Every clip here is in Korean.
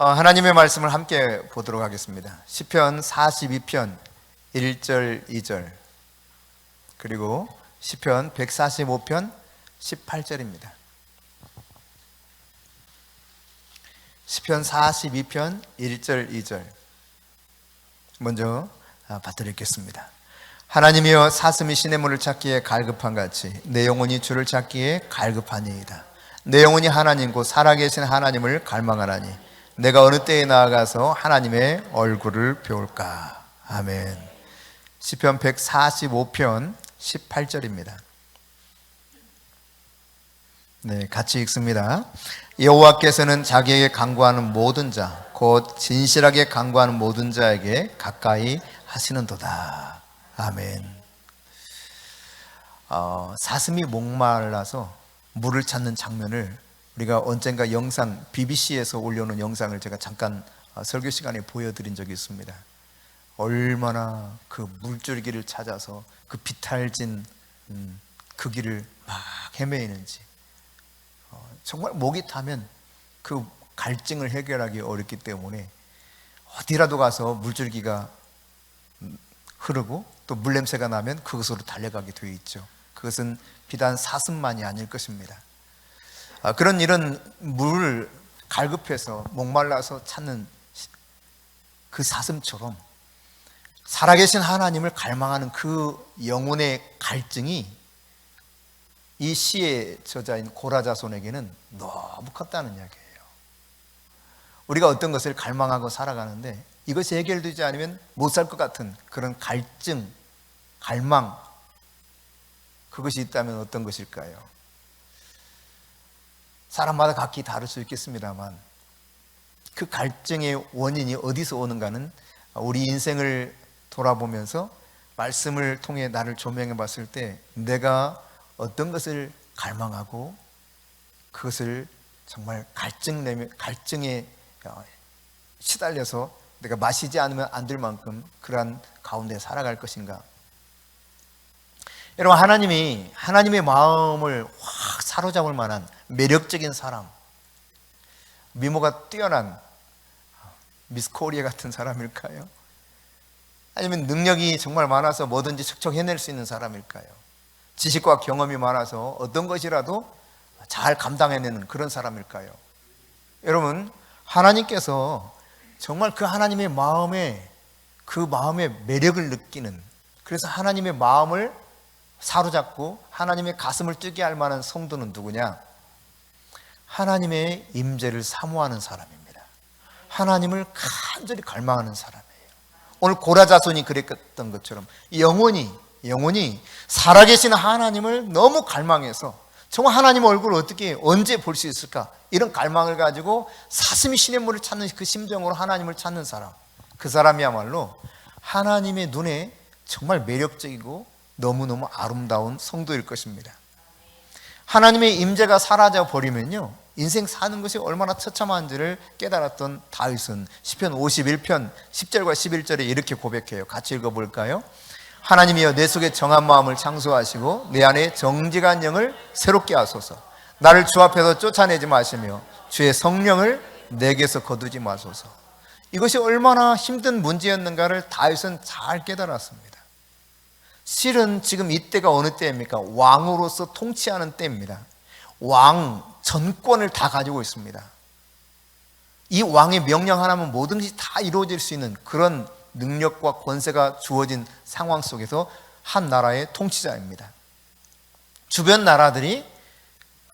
하나님의 말씀을 함께 보도록 하겠습니다. 시편 42편 1절 2절 그리고 시편 145편 18절입니다. 시편 42편 1절 2절 먼저 받들겠습니다. 하나님이여, 사슴이 시냇물을 찾기에 갈급한 같이 내 영혼이 주를 찾기에 갈급하니이다. 내 영혼이 하나님 곧 살아계신 하나님을 갈망하나니 내가 어느 때에 나아가서 하나님의 얼굴을 배울까. 아멘. 시편 145편 18절입니다. 네, 같이 읽습니다. 여호와께서는 자기에게 간구하는 모든 자, 곧 진실하게 간구하는 모든 자에게 가까이 하시는도다. 아멘. 사슴이 목말라서 물을 찾는 장면을 우리가 언젠가 영상 BBC에서 올려놓은 영상을 제가 잠깐 설교 시간에 보여드린 적이 있습니다. 얼마나 그 물줄기를 찾아서 그 비탈진 그 길을 막 헤매이는지, 정말 목이 타면 그 갈증을 해결하기 어렵기 때문에 어디라도 가서 물줄기가 흐르고 또 물냄새가 나면 그것으로 달려가게 되어 있죠. 그것은 비단 사슴만이 아닐 것입니다. 그런 이런 물을 갈급해서 목말라서 찾는 그 사슴처럼 살아계신 하나님을 갈망하는 그 영혼의 갈증이 이 시의 저자인 고라자손에게는 너무 컸다는 이야기예요. 우리가 어떤 것을 갈망하고 살아가는데 이것이 해결되지 않으면 못 살 것 같은 그런 갈증, 갈망, 그것이 있다면 어떤 것일까요? 사람마다 각기 다를 수 있겠습니다만 그 갈증의 원인이 어디서 오는가는 우리 인생을 돌아보면서 말씀을 통해 나를 조명해 봤을 때 내가 어떤 것을 갈망하고 그것을 정말 갈증에 시달려서 내가 마시지 않으면 안 될 만큼 그러한 가운데 살아갈 것인가. 여러분, 하나님의 마음을 확 사로잡을 만한 매력적인 사람, 미모가 뛰어난 미스 코리아 같은 사람일까요? 아니면 능력이 정말 많아서 뭐든지 척척 해낼 수 있는 사람일까요? 지식과 경험이 많아서 어떤 것이라도 잘 감당해내는 그런 사람일까요? 여러분, 하나님께서 정말 그 하나님의 그 마음의 매력을 느끼는, 그래서 하나님의 마음을 사로잡고 하나님의 가슴을 뛰게 할 만한 성도는 누구냐? 하나님의 임재를 사모하는 사람입니다. 하나님을 간절히 갈망하는 사람이에요. 오늘 고라자손이 그랬던 것처럼 영혼이 살아계신 하나님을 너무 갈망해서 정말 하나님 얼굴을 언제 볼 수 있을까? 이런 갈망을 가지고 사슴이 시냇물을 찾는 그 심정으로 하나님을 찾는 사람, 그 사람이야말로 하나님의 눈에 정말 매력적이고 너무너무 아름다운 성도일 것입니다. 하나님의 임재가 사라져 버리면요, 인생 사는 것이 얼마나 처참한지를 깨달았던 다윗은 시편 51편 10절과 11절에 이렇게 고백해요. 같이 읽어볼까요? 하나님이여, 내 속에 정한 마음을 창조하시고 내 안에 정직한 영을 새롭게 하소서. 나를 주 앞에서 쫓아내지 마시며 주의 성령을 내게서 거두지 마소서. 이것이 얼마나 힘든 문제였는가를 다윗은 잘 깨달았습니다. 실은 지금 이때가 어느 때입니까? 왕으로서 통치하는 때입니다. 왕, 전권을 다 가지고 있습니다. 이 왕의 명령 하나면 뭐든지 다 이루어질 수 있는 그런 능력과 권세가 주어진 상황 속에서 한 나라의 통치자입니다. 주변 나라들이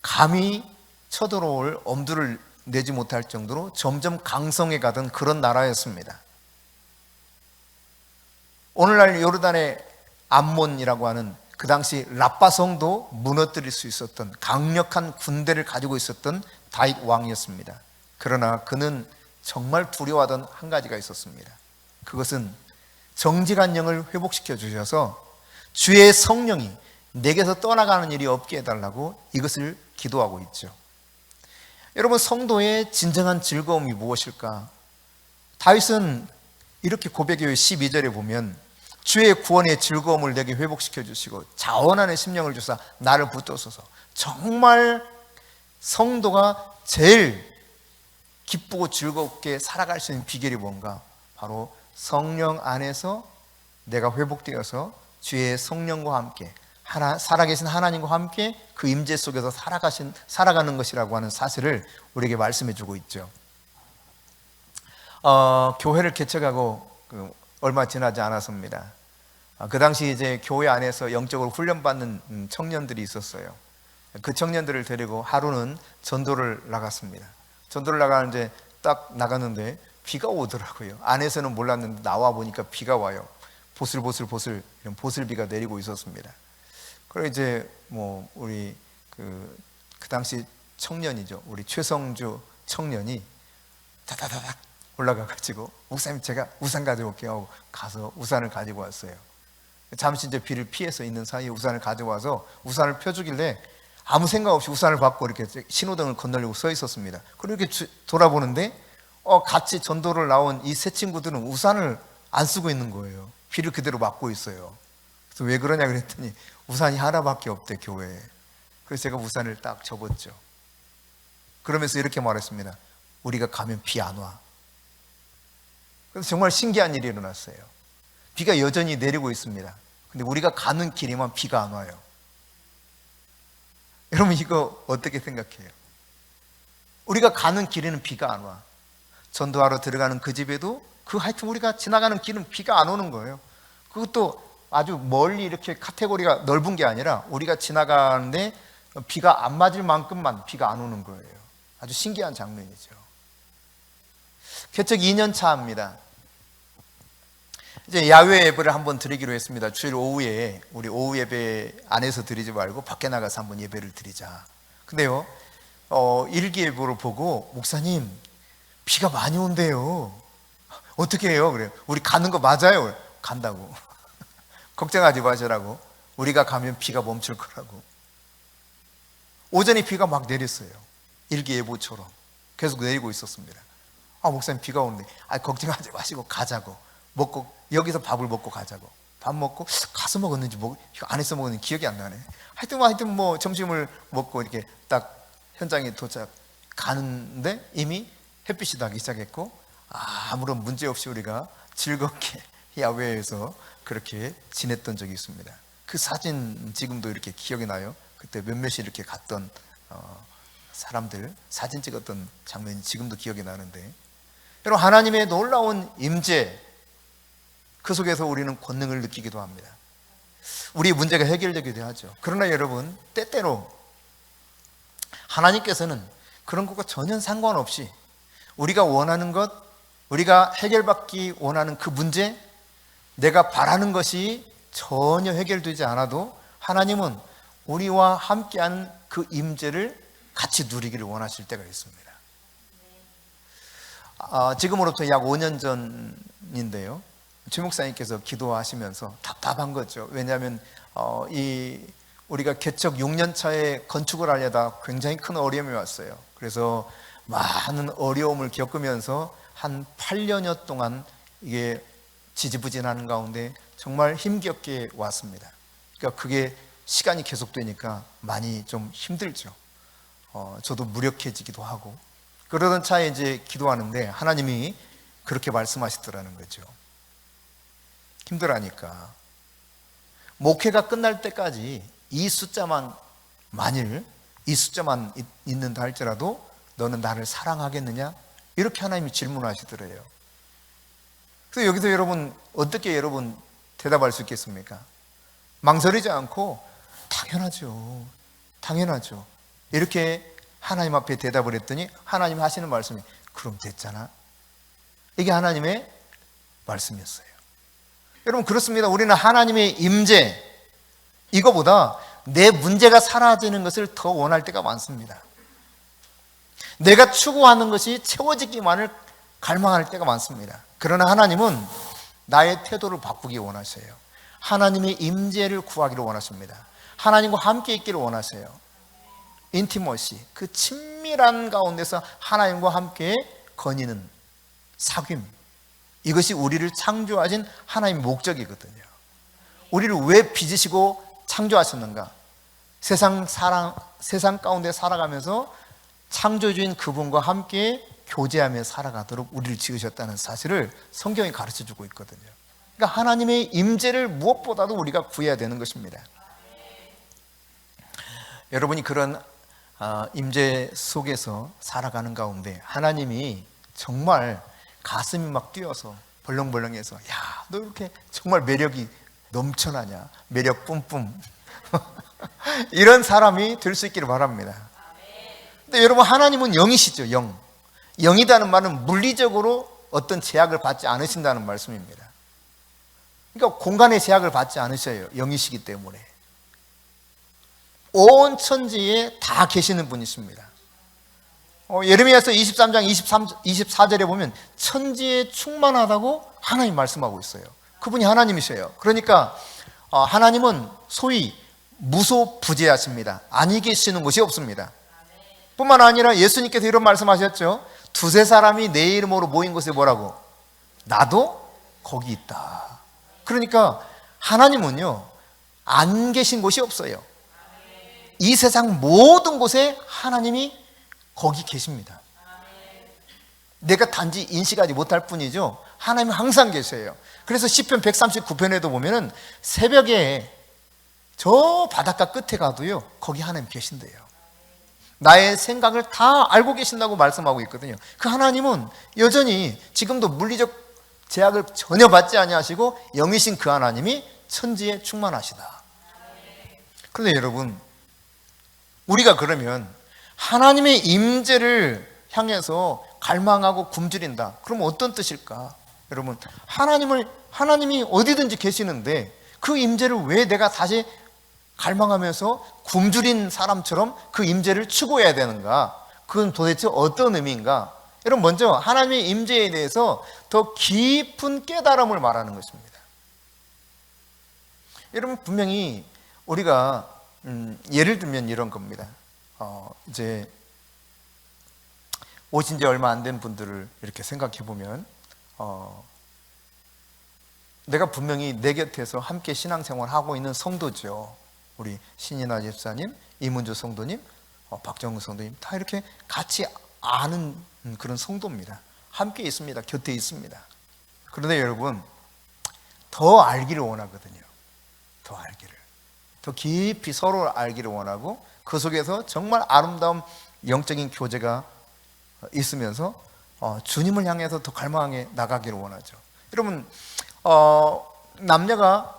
감히 쳐들어올 엄두를 내지 못할 정도로 점점 강성해 가던 그런 나라였습니다. 오늘날 요르단의 암몬이라고 하는 그 당시 라빠성도 무너뜨릴 수 있었던 강력한 군대를 가지고 있었던 다윗 왕이었습니다. 그러나 그는 정말 두려워하던 한 가지가 있었습니다. 그것은 정직한 영을 회복시켜 주셔서 주의 성령이 내게서 떠나가는 일이 없게 해달라고 이것을 기도하고 있죠. 여러분, 성도의 진정한 즐거움이 무엇일까? 다윗은 이렇게 고백해요. 12절에 보면 주의 구원의 즐거움을 내게 회복시켜 주시고 자원하는 심령을 주사 나를 붙드소서. 정말 성도가 제일 기쁘고 즐겁게 살아갈 수 있는 비결이 뭔가? 바로 성령 안에서 내가 회복되어서 주의 성령과 함께 살아계신 하나님과 함께 그 임재 속에서 살아가는 것이라고 하는 사실을 우리에게 말씀해 주고 있죠. 교회를 개척하고 얼마 지나지 않았습니다. 그 당시 이제 교회 안에서 영적으로 훈련받는 청년들이 있었어요. 그 청년들을 데리고 하루는 전도를 나갔습니다. 전도를 나가는데 딱 나갔는데 비가 오더라고요. 안에서는 몰랐는데 나와 보니까 비가 와요. 보슬보슬 이런 보슬비가 내리고 있었습니다. 그리고 이제 뭐 우리 그 당시 청년이죠. 우리 최성주 청년이 다다다닥 올라가가지고 목사님 제가 우산 가져올게요 하고 가서 우산을 가지고 왔어요. 잠시 이제 비를 피해서 있는 사이에 우산을 가져와서 우산을 펴주길래 아무 생각 없이 우산을 받고 이렇게 신호등을 건너려고 서 있었습니다. 그리고 이렇게 돌아보는데 같이 전도를 나온 이 세 친구들은 우산을 안 쓰고 있는 거예요. 비를 그대로 맞고 있어요. 그래서 왜 그러냐 그랬더니 우산이 하나밖에 없대 교회에. 그래서 제가 우산을 딱 접었죠. 그러면서 이렇게 말했습니다. 우리가 가면 비 안 와. 그래서 정말 신기한 일이 일어났어요. 비가 여전히 내리고 있습니다. 근데 우리가 가는 길에만 비가 안 와요. 여러분 이거 어떻게 생각해요? 우리가 가는 길에는 비가 안 와. 전도하러 들어가는 그 집에도 하여튼 우리가 지나가는 길은 비가 안 오는 거예요. 그것도 아주 멀리 이렇게 카테고리가 넓은 게 아니라 우리가 지나가는데 비가 안 맞을 만큼만 비가 안 오는 거예요. 아주 신기한 장면이죠. 개척 2년 차입니다. 이제 야외 예배를 한번 드리기로 했습니다. 주일 오후에 우리 오후 예배 안에서 드리지 말고 밖에 나가서 한번 예배를 드리자. 근데요, 일기예보를 보고 목사님 비가 많이 온대요. 어떻게 해요? 그래요. 우리 가는 거 맞아요? 간다고. 걱정하지 마시라고. 우리가 가면 비가 멈출 거라고. 오전에 비가 막 내렸어요. 일기예보처럼 계속 내리고 있었습니다. 목사님 비가 오는데 걱정하지 마시고 가자고. 먹고 여기서 밥을 먹고 가자고. 밥 먹고 가서 먹었는지 안에서 먹었는지 기억이 안 나네. 하여튼 뭐 점심을 먹고 이렇게 딱 현장에 도착가는데 이미 햇빛이 나기 시작했고 아무런 문제 없이 우리가 즐겁게 야외에서 그렇게 지냈던 적이 있습니다. 그 사진 지금도 이렇게 기억이 나요. 그때 몇몇이 이렇게 갔던 사람들 사진 찍었던 장면이 지금도 기억이 나는데, 여러분 하나님의 놀라운 임재, 그 속에서 우리는 권능을 느끼기도 합니다. 우리의 문제가 해결되기도 하죠. 그러나 여러분 때때로 하나님께서는 그런 것과 전혀 상관없이 우리가 원하는 것, 우리가 해결받기 원하는 그 문제, 내가 바라는 것이 전혀 해결되지 않아도 하나님은 우리와 함께하는 그 임재를 같이 누리기를 원하실 때가 있습니다. 지금으로부터 약 5년 전인데요, 최 목사님께서 기도하시면서 답답한 거죠. 왜냐하면 우리가 개척 6년 차에 건축을 하려다 굉장히 큰 어려움이 왔어요. 그래서 많은 어려움을 겪으면서 한 8년여 동안 이게 지지부진하는 가운데 정말 힘겹게 왔습니다. 그러니까 그게 시간이 계속되니까 많이 좀 힘들죠. 저도 무력해지기도 하고. 그러던 차에 이제 기도하는데 하나님이 그렇게 말씀하시더라는 거죠. 힘들어하니까 목회가 끝날 때까지 이 숫자만, 만일 이 숫자만 있는다 할지라도 너는 나를 사랑하겠느냐? 이렇게 하나님이 질문하시더래요. 그래서 여기서 여러분 어떻게 여러분 대답할 수 있겠습니까? 망설이지 않고 당연하죠 이렇게 하나님 앞에 대답을 했더니 하나님 하시는 말씀이 그럼 됐잖아. 이게 하나님의 말씀이었어요. 여러분 그렇습니다. 우리는 하나님의 임재, 이거보다 내 문제가 사라지는 것을 더 원할 때가 많습니다. 내가 추구하는 것이 채워지기만을 갈망할 때가 많습니다. 그러나 하나님은 나의 태도를 바꾸기 원하세요. 하나님의 임재를 구하기를 원하십니다. 하나님과 함께 있기를 원하세요. 인티머시, 그 친밀한 가운데서 하나님과 함께 거니는 사귐, 이것이 우리를 창조하신 하나님의 목적이거든요. 우리를 왜 빚으시고 창조하셨는가? 세상 가운데 살아가면서 창조주인 그분과 함께 교제하며 살아가도록 우리를 지으셨다는 사실을 성경이 가르쳐주고 있거든요. 그러니까 하나님의 임재를 무엇보다도 우리가 구해야 되는 것입니다. 여러분이 그런 임재 속에서 살아가는 가운데 하나님이 정말 가슴이 막 뛰어서 벌렁벌렁해서 야, 너 이렇게 정말 매력이 넘쳐나냐, 매력 뿜뿜 이런 사람이 될 수 있기를 바랍니다. 근데 여러분, 하나님은 영이시죠. 영이라는 말은 물리적으로 어떤 제약을 받지 않으신다는 말씀입니다. 그러니까 공간의 제약을 받지 않으셔요. 영이시기 때문에 온 천지에 다 계시는 분이십니다. 예레미야서 23장 24절에 보면 천지에 충만하다고 하나님 말씀하고 있어요. 그분이 하나님이셔요. 그러니까 하나님은 소위 무소부재하십니다. 아니 계시는 곳이 없습니다. 뿐만 아니라 예수님께서 이런 말씀하셨죠. 두세 사람이 내 이름으로 모인 곳에 뭐라고? 나도 거기 있다. 그러니까 하나님은요, 안 계신 곳이 없어요. 이 세상 모든 곳에 하나님이 거기 계십니다. 내가 단지 인식하지 못할 뿐이죠, 하나님은 항상 계셔요. 그래서 시편 139편에도 보면은 새벽에 저 바닷가 끝에 가도요, 거기 하나님 계신대요. 나의 생각을 다 알고 계신다고 말씀하고 있거든요. 그 하나님은 여전히 지금도 물리적 제약을 전혀 받지 아니하시고 영이신 그 하나님이 천지에 충만하시다. 그런데 여러분, 우리가 그러면 하나님의 임재를 향해서 갈망하고 굶주린다. 그럼 어떤 뜻일까? 여러분, 하나님이 어디든지 계시는데 그 임재를 왜 내가 다시 갈망하면서 굶주린 사람처럼 그 임재를 추구해야 되는가? 그건 도대체 어떤 의미인가? 여러분, 먼저 하나님의 임재에 대해서 더 깊은 깨달음을 말하는 것입니다. 여러분, 분명히 우리가 예를 들면 이런 겁니다. 이제 오신 지 얼마 안 된 분들을 이렇게 생각해 보면 내가 분명히 내 곁에서 함께 신앙생활 하고 있는 성도죠. 우리 신인아 집사님, 이문주 성도님, 박정우 성도님 다 이렇게 같이 아는 그런 성도입니다. 함께 있습니다. 곁에 있습니다. 그런데 여러분, 더 알기를 원하거든요. 더 알기를, 더 깊이 서로 알기를 원하고 그 속에서 정말 아름다운 영적인 교제가 있으면서 주님을 향해서 더 갈망해 나가기를 원하죠. 여러분, 남녀가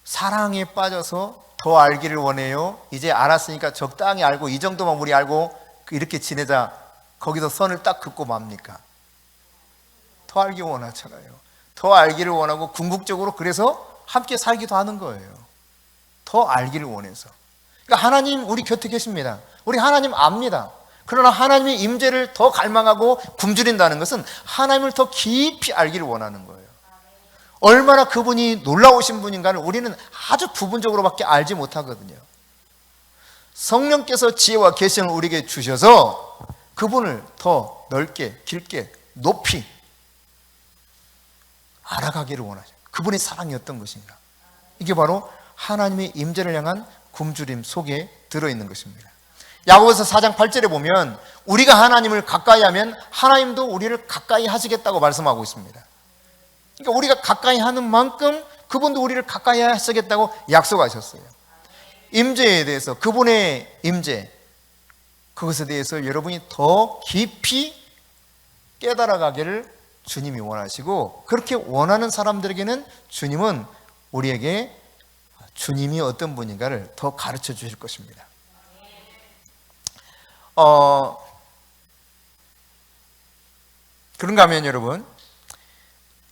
사랑에 빠져서 더 알기를 원해요? 이제 알았으니까 적당히 알고 이 정도만 우리 알고 이렇게 지내자, 거기서 선을 딱 긋고 맙니까? 더 알기 원하잖아요. 더 알기를 원하고 궁극적으로 그래서 함께 살기도 하는 거예요. 더 알기를 원해서. 그러니까 하나님 우리 곁에 계십니다. 우리 하나님 압니다. 그러나 하나님의 임재를 더 갈망하고 굶주린다는 것은 하나님을 더 깊이 알기를 원하는 거예요. 얼마나 그분이 놀라우신 분인가를 우리는 아주 부분적으로밖에 알지 못하거든요. 성령께서 지혜와 계시를 우리에게 주셔서 그분을 더 넓게, 길게, 높이 알아가기를 원하죠. 그분의 사랑이 어떤 것인가. 이게 바로 하나님의 임재를 향한 굶주림 속에 들어있는 것입니다. 야고보서 4장 8절에 보면 우리가 하나님을 가까이 하면 하나님도 우리를 가까이 하시겠다고 말씀하고 있습니다. 그러니까 우리가 가까이 하는 만큼 그분도 우리를 가까이 하시겠다고 약속하셨어요. 임재에 대해서, 그분의 임재, 그것에 대해서 여러분이 더 깊이 깨달아가기를 주님이 원하시고, 그렇게 원하는 사람들에게는 주님은 우리에게 주님이 어떤 분인가를 더 가르쳐 주실 것입니다. 그런가 하면 여러분,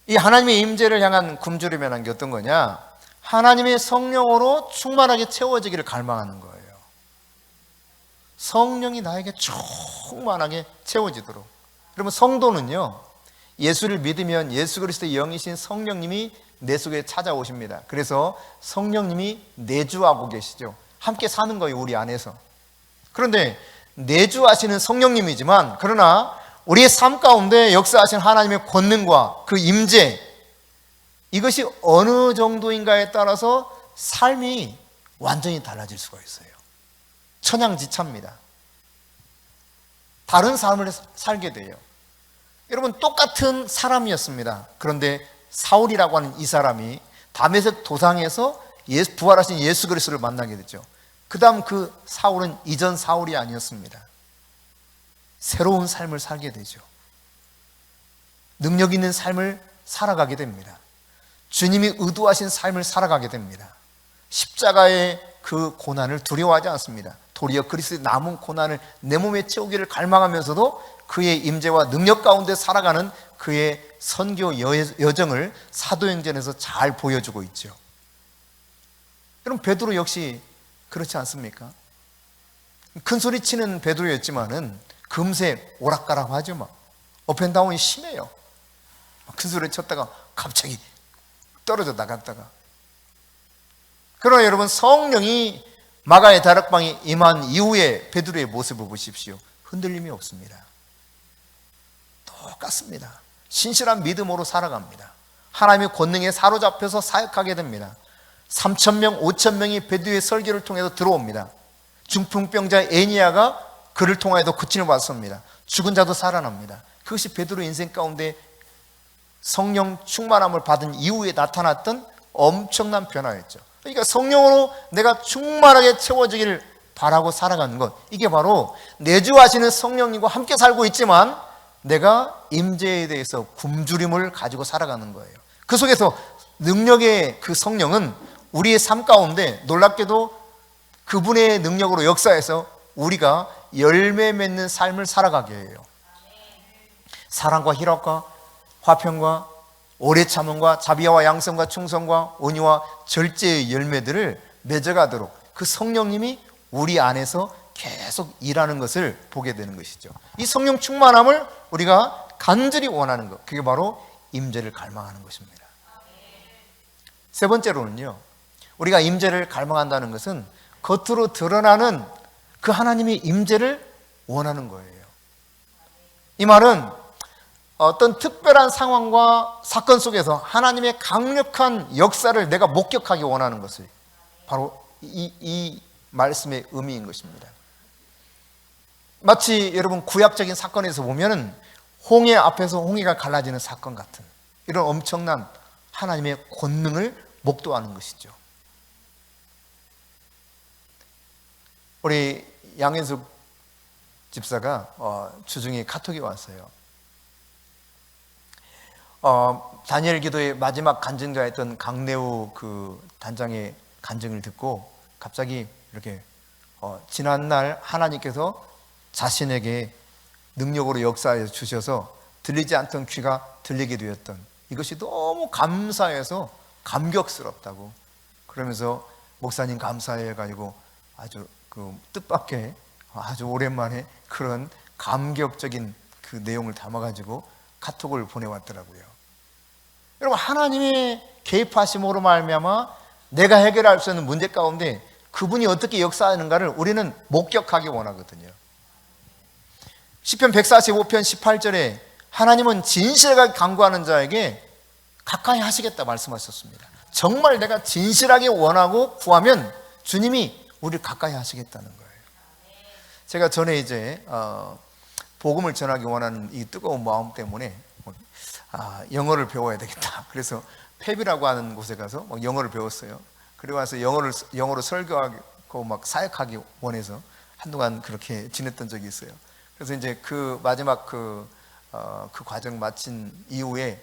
이 하나님의 임재를 향한 굶주림이라는 게 어떤 거냐? 하나님의 성령으로 충만하게 채워지기를 갈망하는 거예요. 성령이 나에게 충만하게 채워지도록. 여러분, 성도는요, 예수를 믿으면 예수 그리스도의 영이신 성령님이 내 속에 찾아오십니다. 그래서 성령님이 내주하고 계시죠. 함께 사는 거예요, 우리 안에서. 그런데 내주하시는 성령님이지만, 그러나 우리의 삶 가운데 역사하신 하나님의 권능과 그 임재, 이것이 어느 정도인가에 따라서 삶이 완전히 달라질 수가 있어요. 천양지차입니다. 다른 삶을 살게 돼요. 여러분, 똑같은 사람이었습니다. 그런데 사울이라고 하는 이 사람이 다메섹 도상에서 부활하신 예수 그리스도를 만나게 되죠. 그 다음 그 사울은 이전 사울이 아니었습니다. 새로운 삶을 살게 되죠. 능력 있는 삶을 살아가게 됩니다. 주님이 의도하신 삶을 살아가게 됩니다. 십자가의 그 고난을 두려워하지 않습니다. 도리어 그리스도의 남은 고난을 내 몸에 채우기를 갈망하면서도 그의 임재와 능력 가운데 살아가는 그의 선교 여정을 사도행전에서 잘 보여주고 있죠. 여러분, 베드로 역시 그렇지 않습니까? 큰 소리 치는 베드로였지만은 금세 오락가락 하죠. 막 업앤다운이 심해요. 큰 소리 쳤다가 갑자기 떨어져 나갔다가. 그러나 여러분, 성령이 마가의 다락방에 임한 이후에 베드로의 모습을 보십시오. 흔들림이 없습니다. 똑같습니다. 신실한 믿음으로 살아갑니다. 하나님의 권능에 사로잡혀서 사역하게 됩니다. 3,000명, 5,000명이 베드로의 설교를 통해서 들어옵니다. 중풍병자 에니야가 그를 통하여도 고침을 받습니다. 죽은 자도 살아납니다. 그것이 베드로의 인생 가운데 성령 충만함을 받은 이후에 나타났던 엄청난 변화였죠. 그러니까 성령으로 내가 충만하게 채워지기를 바라고 살아가는 것, 이게 바로 내주하시는 성령님과 함께 살고 있지만 내가 임재에 대해서 굶주림을 가지고 살아가는 거예요. 그 속에서 능력의 그 성령은 우리의 삶 가운데 놀랍게도 그분의 능력으로 역사해서 우리가 열매 맺는 삶을 살아가게 해요. 사랑과 희락과 화평과 오래 참음과 자비와 양성과 충성과 온유와 절제의 열매들을 맺어가도록 그 성령님이 우리 안에서 계속 일하는 것을 보게 되는 것이죠. 이 성령 충만함을 우리가 간절히 원하는 것, 그게 바로 임재를 갈망하는 것입니다. 세 번째로는요, 우리가 임재를 갈망한다는 것은 겉으로 드러나는 그 하나님의 임재를 원하는 거예요. 이 말은 어떤 특별한 상황과 사건 속에서 하나님의 강력한 역사를 내가 목격하기 원하는 것을, 바로 이 말씀의 의미인 것입니다. 마치 여러분 구약적인 사건에서 보면은 홍해 앞에서 홍해가 갈라지는 사건 같은 이런 엄청난 하나님의 권능을 목도하는 것이죠. 우리 양현숙 집사가 주중에 카톡이 왔어요. 다니엘 기도의 마지막 간증자였던 강내우 그 단장의 간증을 듣고 갑자기 이렇게 지난날 하나님께서 자신에게 능력으로 역사해 주셔서 들리지 않던 귀가 들리게 되었던 이것이 너무 감사해서 감격스럽다고, 그러면서 목사님 감사해 가지고 아주 그 뜻밖의 아주 오랜만에 그런 감격적인 그 내용을 담아 가지고 카톡을 보내왔더라고요. 여러분, 하나님의 개입하심으로 말미암아 내가 해결할 수 있는 문제 가운데 그분이 어떻게 역사하는가를 우리는 목격하기 원하거든요. 시편 145편 18절에 하나님은 진실하게 간구하는 자에게 가까이 하시겠다 말씀하셨습니다. 정말 내가 진실하게 원하고 구하면 주님이 우리를 가까이 하시겠다는 거예요. 제가 전에 이제 복음을 전하기 원하는 이 뜨거운 마음 때문에 영어를 배워야 되겠다. 그래서 펩이라고 하는 곳에 가서 영어를 배웠어요. 그리고 와서 영어로 설교하고 막 사역하기 원해서 한동안 그렇게 지냈던 적이 있어요. 그래서 이제 그 마지막 그 과정 마친 이후에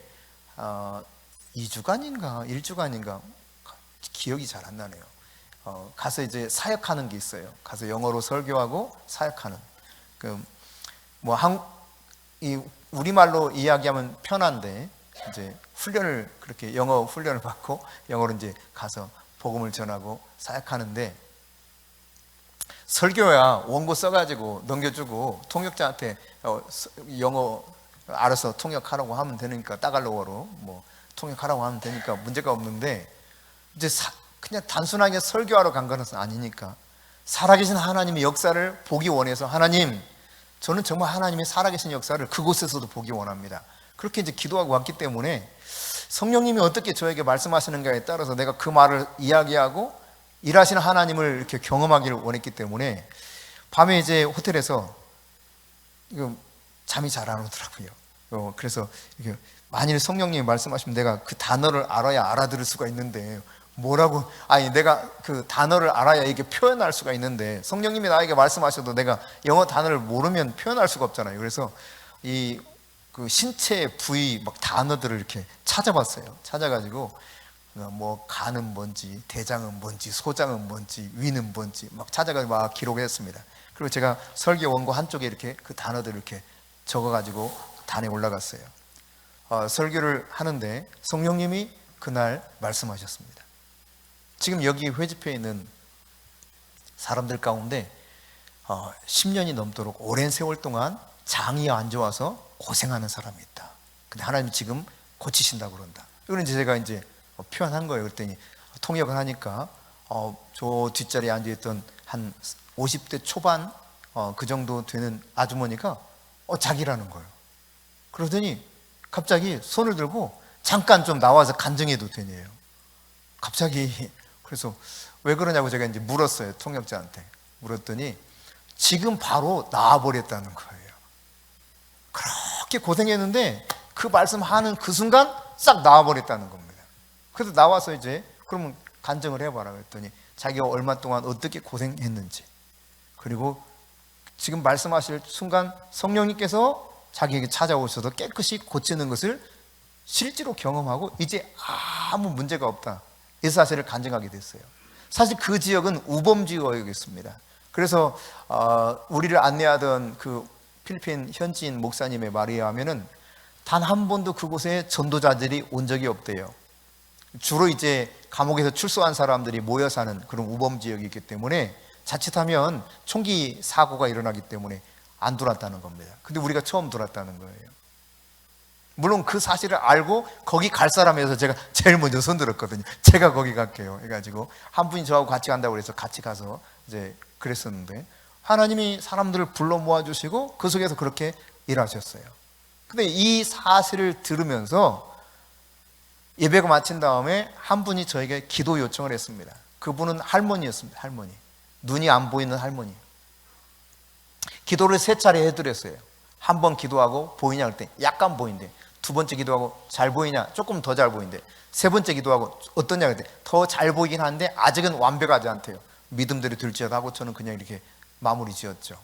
2주간인가 1주간인가 기억이 잘 안 나네요. 가서 이제 사역하는 게 있어요. 가서 영어로 설교하고 사역하는 우리말로 이야기하면 편한데 이제 훈련을 그렇게 영어 훈련을 받고 영어로 이제 가서 복음을 전하고 사역하는데, 설교야 원고 써가지고 넘겨주고 통역자한테 영어 알아서 통역하라고 하면 되니까 따갈로어로 통역하라고 하면 되니까 문제가 없는데, 이제 그냥 단순하게 설교하러 간 것은 아니니까 살아계신 하나님의 역사를 보기 원해서, 하나님, 저는 정말 하나님의 살아계신 역사를 그곳에서도 보기 원합니다. 그렇게 이제 기도하고 왔기 때문에 성령님이 어떻게 저에게 말씀하시는가에 따라서 내가 그 말을 이야기하고 일하시는 하나님을 이렇게 경험하기를 원했기 때문에 밤에 이제 호텔에서 이거 잠이 잘 안 오더라고요. 그래서 이게 만일 성령님이 말씀하시면 내가 그 단어를 알아야 알아들을 수가 있는데 뭐라고, 아니 내가 그 단어를 알아야 이게 표현할 수가 있는데 성령님이 나에게 말씀하셔도 내가 영어 단어를 모르면 표현할 수가 없잖아요. 그래서 이 그 신체 부위 막 단어들을 이렇게 찾아봤어요. 찾아가지고 뭐 간은 뭔지, 대장은 뭔지, 소장은 뭔지, 위는 뭔지 막 찾아가지고 막 기록했습니다. 그리고 제가 설교 원고 한쪽에 이렇게 그 단어들을 이렇게 적어가지고 단에 올라갔어요. 설교를 하는데 성령님이 그날 말씀하셨습니다. 지금 여기 회집해 있는 사람들 가운데 10년이 넘도록 오랜 세월 동안 장이 안 좋아서 고생하는 사람이 있다. 근데 하나님이 지금 고치신다고 그런다. 이거는 제가 이제 표현한 거예요. 그랬더니 통역을 하니까 저 뒷자리에 앉아있던 한 50대 초반 그 정도 되는 아주머니가 자기라는 거예요. 그러더니 갑자기 손을 들고 잠깐 좀 나와서 간증해도 되냐요. 갑자기. 그래서 왜 그러냐고 제가 이제 물었어요. 통역자한테 물었더니 지금 바로 나와버렸다는 거예요. 그렇게 고생했는데 그 말씀하는 그 순간 싹 나와버렸다는 겁니다. 그래서 나와서 이제 그러면 간증을 해봐라 그랬더니 자기가 얼마 동안 어떻게 고생했는지, 그리고 지금 말씀하실 순간 성령님께서 자기에게 찾아오셔서 깨끗이 고치는 것을 실제로 경험하고 이제 아무 문제가 없다, 이 사실을 간증하게 됐어요. 사실 그 지역은 우범 지역이었습니다. 그래서 우리를 안내하던 그 필리핀 현지인 목사님의 말에 의하면은 단 한 번도 그곳에 전도자들이 온 적이 없대요. 주로 이제 감옥에서 출소한 사람들이 모여 사는 그런 우범 지역이기 때문에 자칫하면 총기 사고가 일어나기 때문에 안 들어왔다는 겁니다. 근데 우리가 처음 들어왔다는 거예요. 물론 그 사실을 알고 거기 갈 사람이어서 제가 제일 먼저 손들었거든요. 제가 거기 갈게요 해가지고 한 분이 저하고 같이 간다고 해서 같이 가서 이제 그랬었는데 하나님이 사람들을 불러 모아주시고 그 속에서 그렇게 일하셨어요. 근데 이 사실을 들으면서 예배가 마친 다음에 한 분이 저에게 기도 요청을 했습니다. 그분은 할머니였습니다. 할머니, 눈이 안 보이는 할머니. 기도를 3차례 해드렸어요. 한 번 기도하고 보이냐 할 때 약간 보인대. 2번째 기도하고 잘 보이냐? 조금 더 잘 보인대. 3번째 기도하고 어떠냐 할 때 더 잘 보이긴 한데 아직은 완벽하지 않대요. 믿음대로 될지어다 하고 저는 그냥 이렇게 마무리 지었죠.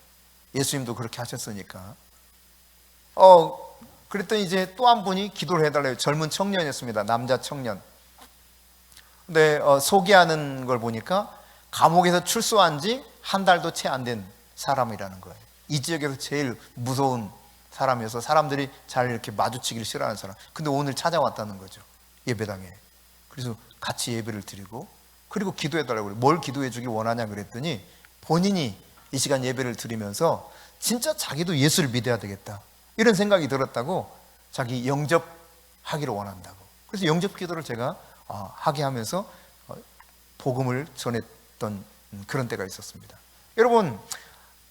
예수님도 그렇게 하셨으니까. 그랬더니 이제 또 한 분이 기도를 해달래요. 젊은 청년이었습니다. 남자 청년. 근데 소개하는 걸 보니까 감옥에서 출소한 지 한 달도 채 안 된 사람이라는 거예요. 이 지역에서 제일 무서운 사람이어서 사람들이 잘 이렇게 마주치기를 싫어하는 사람. 근데 오늘 찾아왔다는 거죠. 예배당에. 그래서 같이 예배를 드리고, 그리고 기도해달라고 그래요. 뭘 기도해 주길 원하냐 그랬더니 본인이 이 시간 예배를 드리면서 진짜 자기도 예수를 믿어야 되겠다, 이런 생각이 들었다고, 자기 영접하기를 원한다고. 그래서 영접 기도를 제가 하게 하면서 복음을 전했던 그런 때가 있었습니다. 여러분,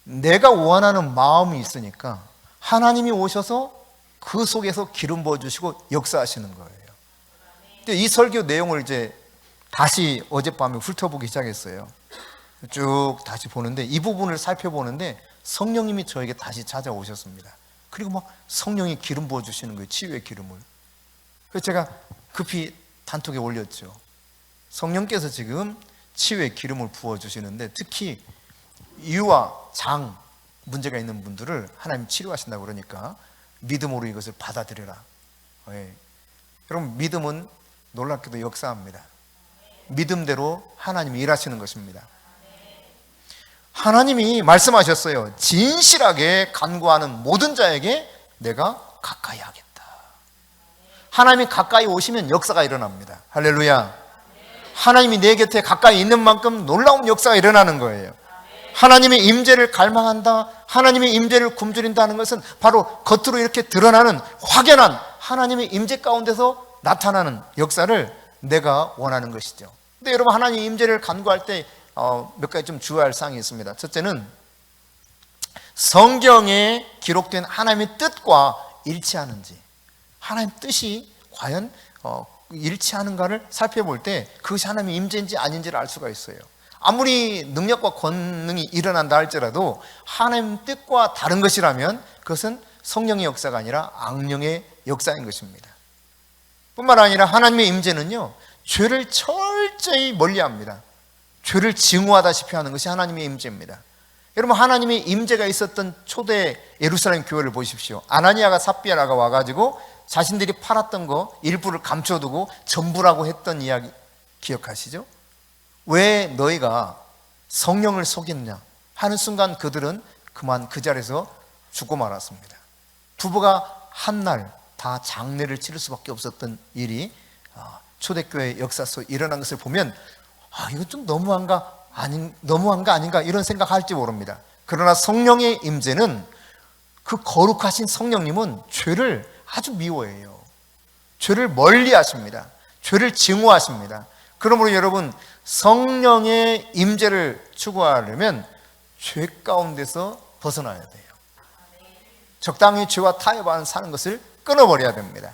내가 원하는 마음이 있으니까 하나님이 오셔서 그 속에서 기름 부어주시고 역사하시는 거예요. 이 설교 내용을 이제 다시 어젯밤에 훑어보기 시작했어요. 쭉 다시 보는데 이 부분을 살펴보는데 성령님이 저에게 다시 찾아오셨습니다. 그리고 막 성령이 기름 부어주시는 거예요. 치유의 기름을. 그래서 제가 급히 단톡에 올렸죠. 성령께서 지금 치유의 기름을 부어주시는데 특히 유와 장 문제가 있는 분들을 하나님 치료하신다고 그러니까 믿음으로 이것을 받아들여라. 여러분, 믿음은 놀랍게도 역사합니다. 믿음대로 하나님이 일하시는 것입니다. 하나님이 말씀하셨어요. 진실하게 간구하는 모든 자에게 내가 가까이 하겠다. 하나님이 가까이 오시면 역사가 일어납니다. 할렐루야. 하나님이 내 곁에 가까이 있는 만큼 놀라운 역사가 일어나는 거예요. 하나님의 임재를 갈망한다, 하나님의 임재를 굶주린다는 것은 바로 겉으로 이렇게 드러나는 확연한 하나님의 임재 가운데서 나타나는 역사를 내가 원하는 것이죠. 근데 여러분, 하나님의 임재를 간구할 때 몇 가지 좀 주의할 사항이 있습니다. 첫째는 성경에 기록된 하나님의 뜻과 일치하는지, 하나님 뜻이 과연 일치하는가를 살펴볼 때 그것이 하나님의 임재인지 아닌지를 알 수가 있어요. 아무리 능력과 권능이 일어난다 할지라도 하나님 뜻과 다른 것이라면 그것은 성령의 역사가 아니라 악령의 역사인 것입니다. 뿐만 아니라 하나님의 임재는요, 죄를 철저히 멀리합니다. 죄를 증오하다시피 하는 것이 하나님의 임재입니다. 여러분, 하나님의 임재가 있었던 초대 예루살렘 교회를 보십시오. 아나니아가 삽비아라가 와가지고 자신들이 팔았던 거 일부를 감춰두고 전부라고 했던 이야기 기억하시죠? 왜 너희가 성령을 속였냐 하는 순간 그들은 그만 그 자리에서 죽고 말았습니다. 부부가 한 날 다 장례를 치를 수밖에 없었던 일이 초대교회 역사 속에 일어난 것을 보면 이거 좀 너무한 거 아닌가 이런 생각할지 모릅니다. 그러나 성령의 임재는, 그 거룩하신 성령님은 죄를 아주 미워해요. 죄를 멀리 하십니다. 죄를 증오하십니다. 그러므로 여러분, 성령의 임재를 추구하려면 죄 가운데서 벗어나야 돼요. 적당히 죄와 타협하는 사는 것을 끊어버려야 됩니다.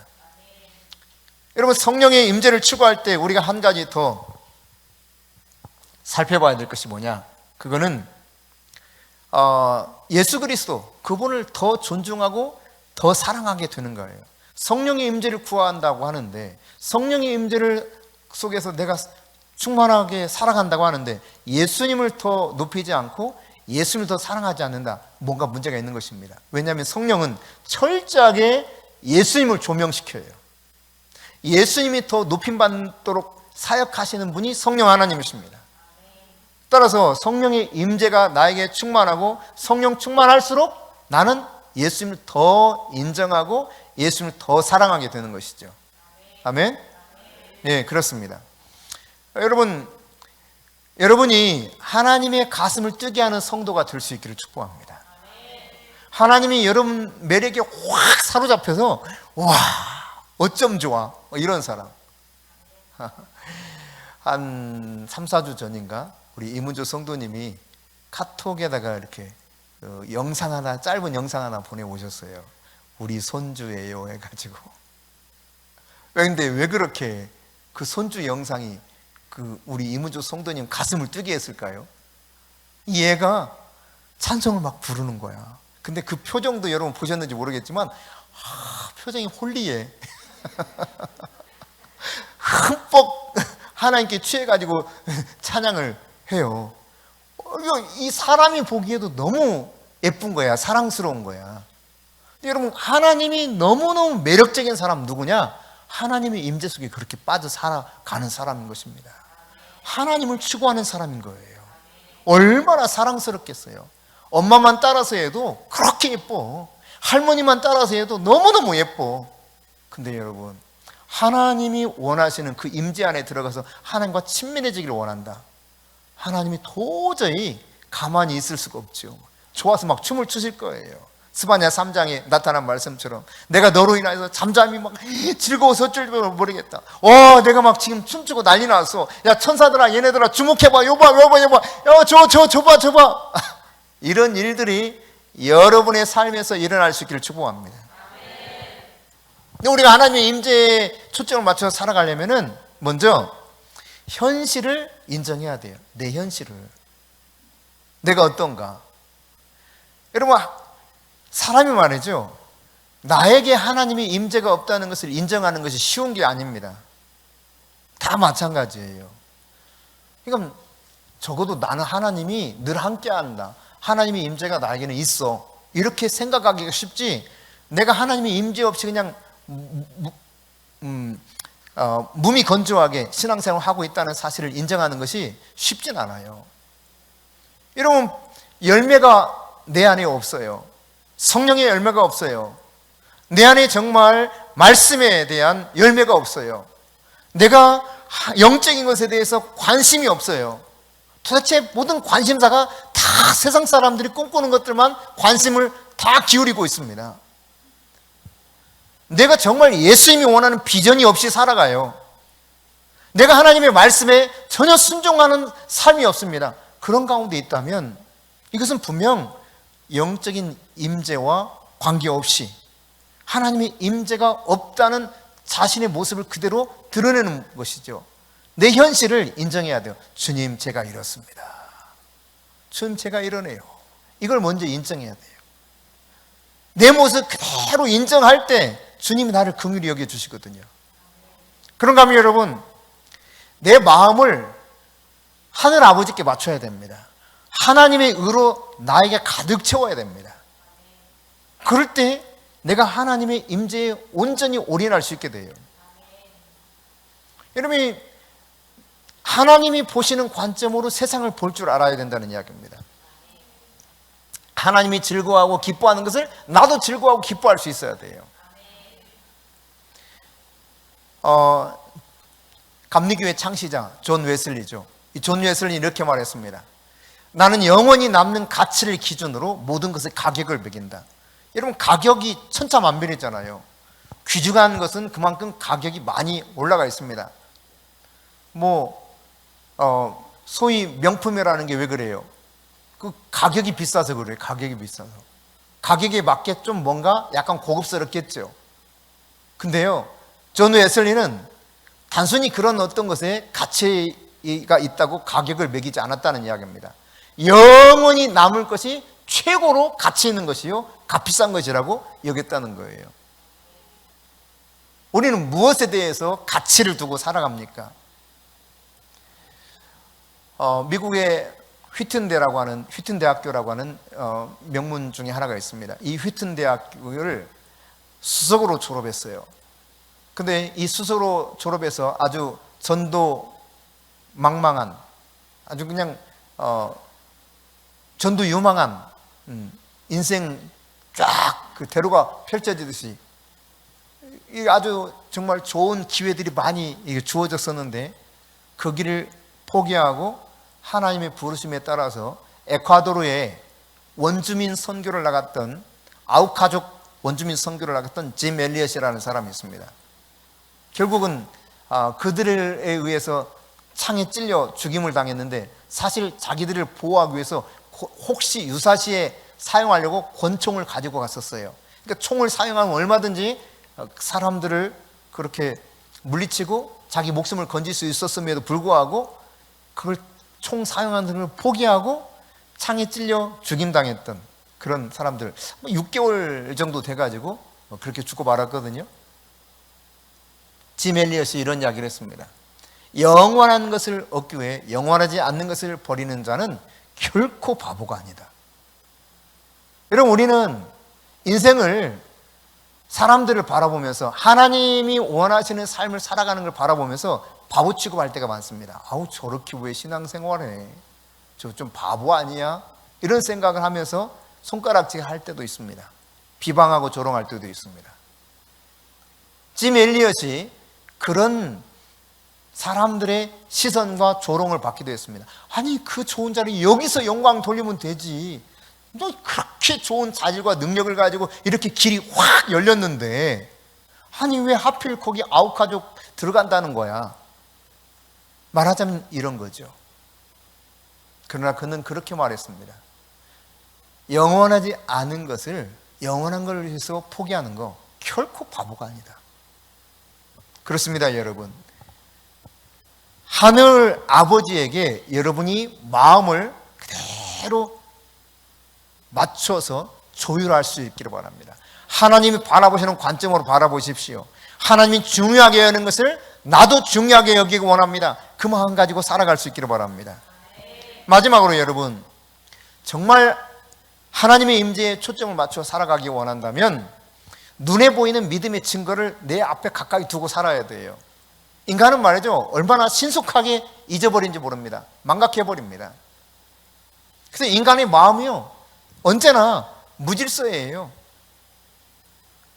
여러분, 성령의 임재를 추구할 때 우리가 한 가지 더 살펴봐야 될 것이 뭐냐? 그거는 예수 그리스도, 그분을 더 존중하고 더 사랑하게 되는 거예요. 성령의 임재를 구한다고 하는데, 성령의 임재를 속에서 내가 충만하게 사랑한다고 하는데 예수님을 더 높이지 않고 예수님을 더 사랑하지 않는다, 뭔가 문제가 있는 것입니다. 왜냐하면 성령은 철저하게 예수님을 조명시켜요. 예수님이 더 높임받도록 사역하시는 분이 성령 하나님이십니다. 따라서 성령의 임재가 나에게 충만하고 성령 충만할수록 나는 예수님을 더 인정하고 예수님을 더 사랑하게 되는 것이죠. 아멘? 네, 그렇습니다. 여러분이 하나님의 가슴을 뜨게 하는 성도가 될 수 있기를 축복합니다. 하나님이 여러분 매력에 확 사로잡혀서 와, 어쩜 좋아, 이런 사람. 한 3, 4주 전인가 우리 이문조 성도님이 카톡에다가 이렇게 영상 하나, 짧은 영상 하나 보내오셨어요. 우리 손주예요 해가지고. 근데 왜 그렇게 그 손주 영상이 그 우리 이문조 성도님 가슴을 뜨게 했을까요? 얘가 찬송을 막 부르는 거야. 근데 그 표정도 여러분 보셨는지 모르겠지만 표정이 홀리해. 흠뻑 하나님께 취해가지고 찬양을 해요. 이 사람이 보기에도 너무 예쁜 거야. 사랑스러운 거야. 여러분, 하나님이 너무너무 매력적인 사람 누구냐? 하나님의 임재 속에 그렇게 빠져 살아가는 사람인 것입니다. 하나님을 추구하는 사람인 거예요. 얼마나 사랑스럽겠어요. 엄마만 따라서 해도 그렇게 예뻐. 할머니만 따라서 해도 너무너무 예뻐. 근데 여러분, 하나님이 원하시는 그 임재 안에 들어가서 하나님과 친밀해지기를 원한다. 하나님이 도저히 가만히 있을 수가 없죠. 좋아서 막 춤을 추실 거예요. 스바냐 3장에 나타난 말씀처럼 내가 너로 인하여서 잠잠히 막 즐거워서 어쩔 줄 모르겠다. 내가 막 지금 춤추고 난리 났어. 야, 천사들아, 얘네들아, 주목해봐. 요봐. 줘봐. 이런 일들이 여러분의 삶에서 일어날 수 있기를 축복합니다. 근데 우리가 하나님의 임재에 초점을 맞춰서 살아가려면은 먼저 현실을 인정해야 돼요. 내 현실을. 내가 어떤가. 여러분, 사람이 말이죠, 나에게 하나님의 임재가 없다는 것을 인정하는 것이 쉬운 게 아닙니다. 다 마찬가지예요. 그러니까 적어도 나는 하나님이 늘 함께한다, 하나님의 임재가 나에게는 있어, 이렇게 생각하기가 쉽지, 내가 하나님의 임재 없이 그냥 무미건조하게 신앙생활을 하고 있다는 사실을 인정하는 것이 쉽진 않아요. 여러분, 열매가 내 안에 없어요. 성령의 열매가 없어요. 내 안에 정말 말씀에 대한 열매가 없어요. 내가 영적인 것에 대해서 관심이 없어요. 도대체 모든 관심사가 다 세상 사람들이 꿈꾸는 것들만 관심을 다 기울이고 있습니다. 내가 정말 예수님이 원하는 비전이 없이 살아가요. 내가 하나님의 말씀에 전혀 순종하는 삶이 없습니다. 그런 가운데 있다면 이것은 분명 영적인 임재와 관계없이 하나님의 임재가 없다는 자신의 모습을 그대로 드러내는 것이죠. 내 현실을 인정해야 돼요. 주님, 제가 이렇습니다. 주님, 제가 이러네요. 이걸 먼저 인정해야 돼요. 내 모습 그대로 인정할 때 주님이 나를 긍휼히 여겨주시거든요. 그런가 하면 여러분, 내 마음을 하늘 아버지께 맞춰야 됩니다. 하나님의 의로 나에게 가득 채워야 됩니다. 그럴 때 내가 하나님의 임재에 온전히 올인할 수 있게 돼요. 여러분이 하나님이 보시는 관점으로 세상을 볼 줄 알아야 된다는 이야기입니다. 하나님이 즐거워하고 기뻐하는 것을 나도 즐거워하고 기뻐할 수 있어야 돼요. 감리교회 창시자 존 웨슬리죠. 이 존 웨슬리는 이렇게 말했습니다. 나는 영원히 남는 가치를 기준으로 모든 것에 가격을 매긴다. 여러분, 가격이 천차만별이잖아요. 귀중한 것은 그만큼 가격이 많이 올라가 있습니다. 소위 명품이라는 게 왜 그래요? 그 가격이 비싸서 그래요. 가격이 비싸서. 가격에 맞게 좀 뭔가 약간 고급스럽겠죠. 근데요, 존 웨슬리는 단순히 그런 어떤 것에 가치가 있다고 가격을 매기지 않았다는 이야기입니다. 영원히 남을 것이 최고로 가치 있는 것이요, 값비싼 것이라고 여겼다는 거예요. 우리는 무엇에 대해서 가치를 두고 살아갑니까? 미국의 휘튼 대학교라고 하는 명문 중에 하나가 있습니다. 이 휘튼 대학교를 수석으로 졸업했어요. 근데 이 수석으로 졸업해서 아주 전도 망망한, 아주 그냥 전도 유망한 인생 쫙 그 대로가 펼쳐지듯이 아주 정말 좋은 기회들이 많이 주어졌었는데 그 길을 포기하고 하나님의 부르심에 따라서 에콰도르에 원주민 선교를 나갔던, 아우카족 원주민 선교를 나갔던 짐 엘리엇이라는 사람이 있습니다. 결국은 그들에 의해서 창에 찔려 죽임을 당했는데, 사실 자기들을 보호하기 위해서 혹시 유사시에 사용하려고 권총을 가지고 갔었어요. 그러니까 총을 사용하면 얼마든지 사람들을 그렇게 물리치고 자기 목숨을 건질 수 있었음에도 불구하고 그걸 총 사용하는 걸 포기하고 창에 찔려 죽임당했던 그런 사람들, 6개월 정도 돼가지고 그렇게 죽고 말았거든요. 짐 엘리엇이 이런 이야기를 했습니다. 영원한 것을 얻기 위해 영원하지 않는 것을 버리는 자는 결코 바보가 아니다. 여러분, 우리는 인생을 사람들을 바라보면서 하나님이 원하시는 삶을 살아가는 걸 바라보면서 바보 취급할 때가 많습니다. 아우, 저렇게 왜 신앙생활해? 저 좀 바보 아니야? 이런 생각을 하면서 손가락질 할 때도 있습니다. 비방하고 조롱할 때도 있습니다. 짐 엘리엇이 그런 사람들의 시선과 조롱을 받기도 했습니다. 아니, 그 좋은 자리 여기서 영광 돌리면 되지. 너 그렇게 좋은 자질과 능력을 가지고 이렇게 길이 확 열렸는데 아니 왜 하필 거기 아우카족 들어간다는 거야. 말하자면 이런 거죠. 그러나 그는 그렇게 말했습니다. 영원하지 않은 것을 영원한 걸 위해서 포기하는 거 결코 바보가 아니다. 그렇습니다, 여러분. 하늘 아버지에게 여러분이 마음을 그대로 맞춰서 조율할 수 있기를 바랍니다. 하나님이 바라보시는 관점으로 바라보십시오. 하나님이 중요하게 여기는 것을 나도 중요하게 여기기 원합니다. 그 마음 가지고 살아갈 수 있기를 바랍니다. 마지막으로 여러분, 정말 하나님의 임재에 초점을 맞춰 살아가기 원한다면 눈에 보이는 믿음의 증거를 내 앞에 가까이 두고 살아야 돼요. 인간은 말이죠, 얼마나 신속하게 잊어버린지 모릅니다. 망각해버립니다. 그래서 인간의 마음이요, 언제나 무질서해요.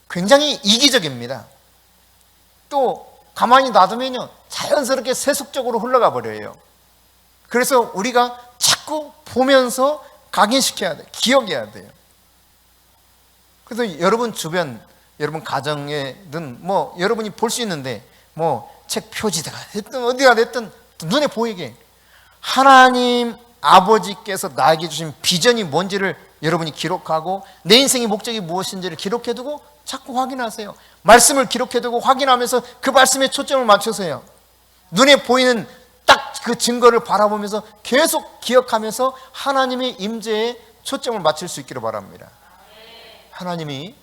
굉장히 이기적입니다. 또 가만히 놔두면요, 자연스럽게 세속적으로 흘러가 버려요. 그래서 우리가 자꾸 보면서 각인시켜야 돼요. 기억해야 돼요. 그래서 여러분 주변, 여러분 가정에든 여러분이 볼 수 있는데 책 표지가 됐든 어디가 됐든 눈에 보이게 하나님 아버지께서 나에게 주신 비전이 뭔지를 여러분이 기록하고 내 인생의 목적이 무엇인지를 기록해두고 자꾸 확인하세요. 말씀을 기록해두고 확인하면서 그 말씀에 초점을 맞추세요. 눈에 보이는 딱 그 증거를 바라보면서 계속 기억하면서 하나님의 임재에 초점을 맞출 수 있기를 바랍니다. 하나님이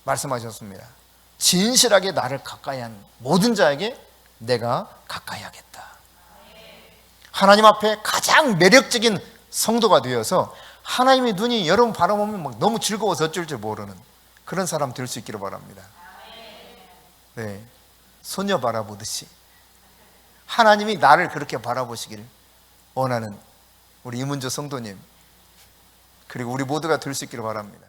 말씀하셨습니다. 진실하게 나를 가까이 한 모든 자에게 내가 가까이 하겠다. 하나님 앞에 가장 매력적인 성도가 되어서 하나님의 눈이 여러분 바라보면 막 너무 즐거워서 어쩔 줄 모르는 그런 사람 될 수 있기를 바랍니다. 네, 소녀 바라보듯이 하나님이 나를 그렇게 바라보시길 원하는 우리 이문주 성도님, 그리고 우리 모두가 될 수 있기를 바랍니다.